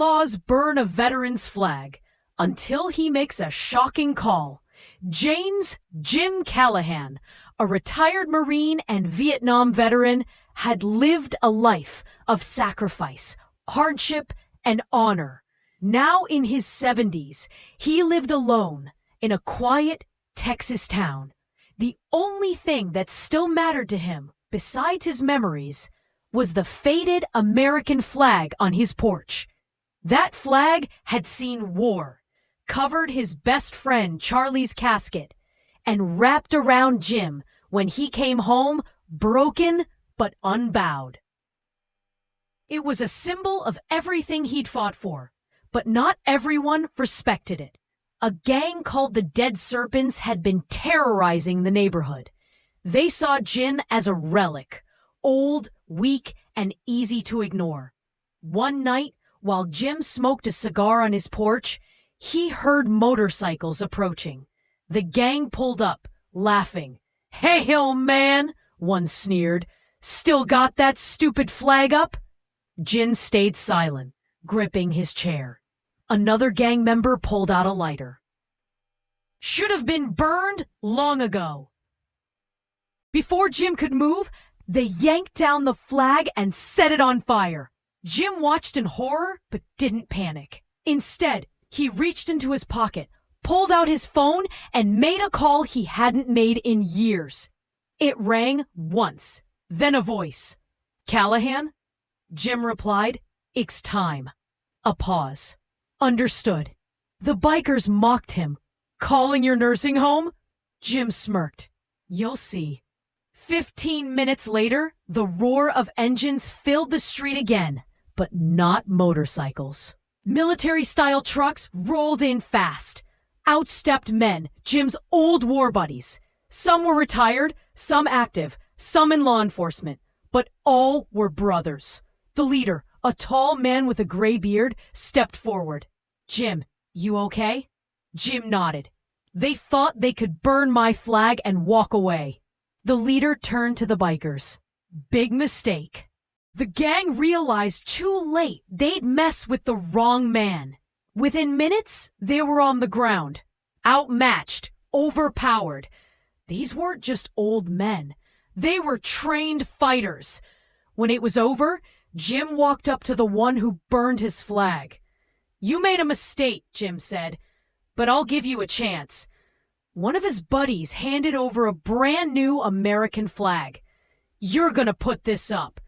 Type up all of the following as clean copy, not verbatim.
Outlaws burn a veteran's flag until he makes a shocking call. Jim Callahan, a retired Marine and Vietnam veteran, had lived a life of sacrifice, hardship, and honor. Now in his 70s, he lived alone in a quiet Texas town. The only thing that still mattered to him, besides his memories, was the faded American flag on his porch. That flag had seen war, covered his best friend Charlie's casket, and wrapped around Jim when he came home broken but unbowed. It was a symbol of everything he'd fought for, but not everyone respected it. A gang called the Dead Serpents had been terrorizing the neighborhood. They saw Jim as a relic, old, weak, and easy to ignore. One night, while Jim smoked a cigar on his porch, he heard motorcycles approaching. The gang pulled up, laughing. "Hey, old man," one sneered. "Still got that stupid flag up?" Jim stayed silent, gripping his chair. Another gang member pulled out a lighter. "Should have been burned long ago." Before Jim could move, they yanked down the flag and set it on fire. Jim watched in horror but didn't panic. Instead, he reached into his pocket, pulled out his phone, and made a call he hadn't made in years. It rang once, then a voice. "Callahan?" Jim replied, "It's time." A pause. "Understood." The bikers mocked him. "Calling your nursing home?" Jim smirked. "You'll see." 15 minutes later, the roar of engines filled the street again, but not motorcycles. Military-style trucks rolled in fast. Out stepped men, Jim's old war buddies. Some were retired, some active, some in law enforcement, but all were brothers. The leader, a tall man with a gray beard, stepped forward. "Jim, you okay?" Jim nodded. "They thought they could burn my flag and walk away." The leader turned to the bikers. "Big mistake." The gang realized too late they'd messed with the wrong man. Within minutes, they were on the ground, outmatched, overpowered. These weren't just old men. They were trained fighters. When it was over, Jim walked up to the one who burned his flag. "You made a mistake," Jim said, "but I'll give you a chance." One of his buddies handed over a brand new American flag. "You're gonna put this up.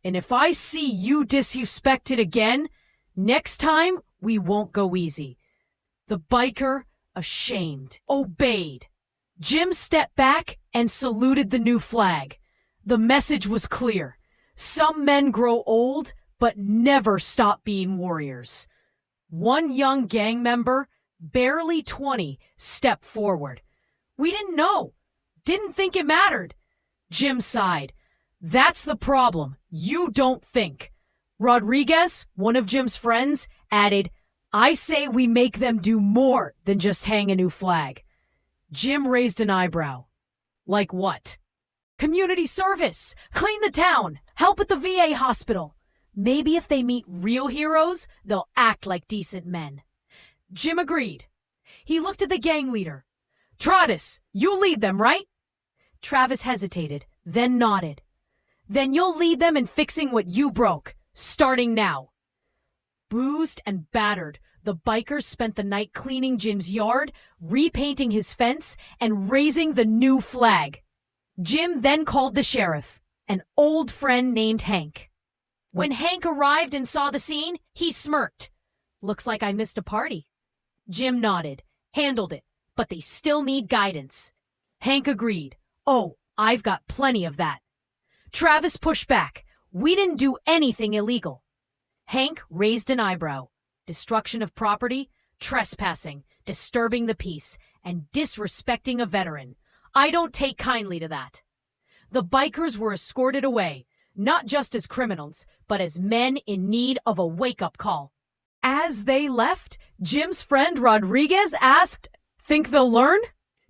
And if I see you disrespect it again, next time we won't go easy." The biker, ashamed, obeyed. Jim stepped back and saluted the new flag. The message was clear. Some men grow old, but never stop being warriors. One young gang member, barely 20, stepped forward. "We didn't know. Didn't think it mattered." Jim sighed. "That's the problem. You don't think." Rodriguez, one of Jim's friends, added, "I say we make them do more than just hang a new flag." Jim raised an eyebrow. "Like what?" "Community service, clean the town, help at the VA hospital. Maybe if they meet real heroes, they'll act like decent men." Jim agreed. He looked at the gang leader. "Travis, you lead them, right?" Travis hesitated, then nodded. "Then you'll lead them in fixing what you broke, starting now." Bruised and battered, the bikers spent the night cleaning Jim's yard, repainting his fence, and raising the new flag. Jim then called the sheriff, an old friend named Hank. When Hank arrived and saw the scene, he smirked. "Looks like I missed a party." Jim nodded. "Handled it, but they still need guidance." Hank agreed. "Oh, I've got plenty of that." Travis pushed back. "We didn't do anything illegal." Hank raised an eyebrow. "Destruction of property, trespassing, disturbing the peace, and disrespecting a veteran. I don't take kindly to that." The bikers were escorted away, not just as criminals, but as men in need of a wake-up call. As they left, Jim's friend Rodriguez asked, "Think they'll learn?"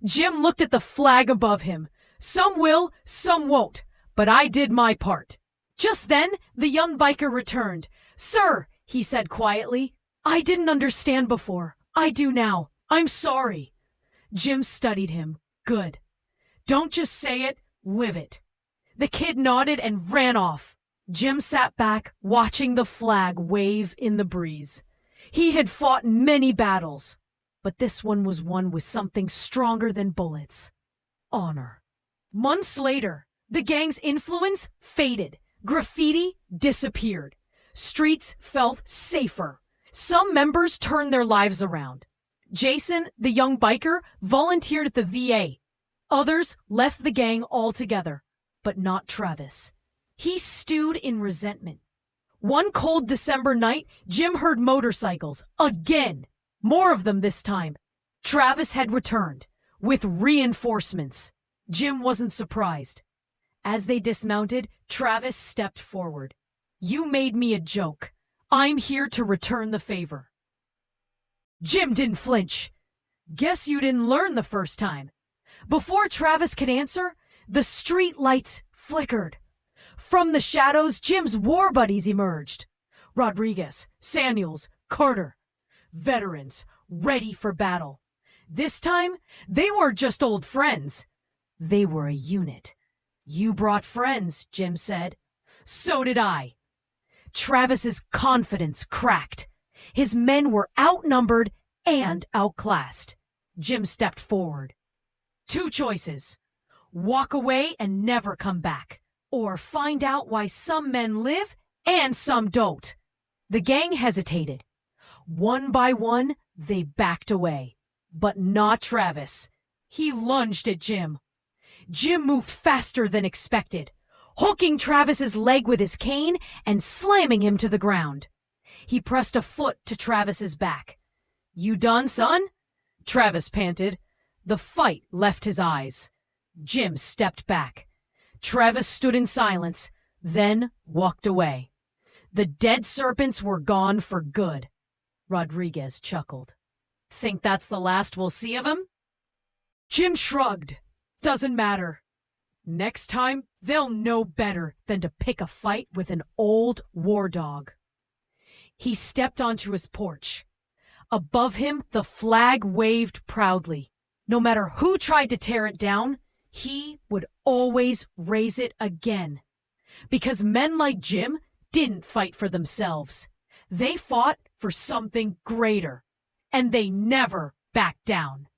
Jim looked at the flag above him. "Some will, some won't, but I did my part." Just then, the young biker returned. "Sir, He said quietly, "I didn't understand before. I do now. I'm sorry." Jim studied him. "Good. Don't just say it, live it." The kid nodded and ran off. Jim sat back, watching the flag wave in the breeze. He had fought many battles, but this one was won with something stronger than bullets: honor. Months later, the gang's influence faded. Graffiti disappeared. Streets felt safer. Some members turned their lives around. Jason, the young biker, volunteered at the VA. Others left the gang altogether, but not Travis. He stewed in resentment. One cold December night, Jim heard motorcycles again. More of them this time. Travis had returned with reinforcements. Jim wasn't surprised. As they dismounted, Travis stepped forward. "You made me a joke. I'm here to return the favor." Jim didn't flinch. "Guess you didn't learn the first time." Before Travis could answer, the street lights flickered. From the shadows, Jim's war buddies emerged. Rodriguez, Samuels, Carter. Veterans, ready for battle. This time, they weren't just old friends. They were a unit. "You brought friends," Jim said. "So did I." Travis's confidence cracked. His men were outnumbered and outclassed. Jim stepped forward. "Two choices. Walk away and never come back, or find out why some men live and some don't." The gang hesitated. One by one, they backed away. But not Travis. He lunged at Jim. Jim moved faster than expected, hooking Travis's leg with his cane and slamming him to the ground. He pressed a foot to Travis's back. "You done, son?" Travis panted. The fight left his eyes. Jim stepped back. Travis stood in silence, then walked away. The dead serpents were gone for good. Rodriguez chuckled. "Think that's the last we'll see of him?" Jim shrugged. "Doesn't matter. Next time, they'll know better than to pick a fight with an old war dog." He stepped onto his porch. Above him, the flag waved proudly. No matter who tried to tear it down, he would always raise it again. Because men like Jim didn't fight for themselves. They fought for something greater, and they never backed down.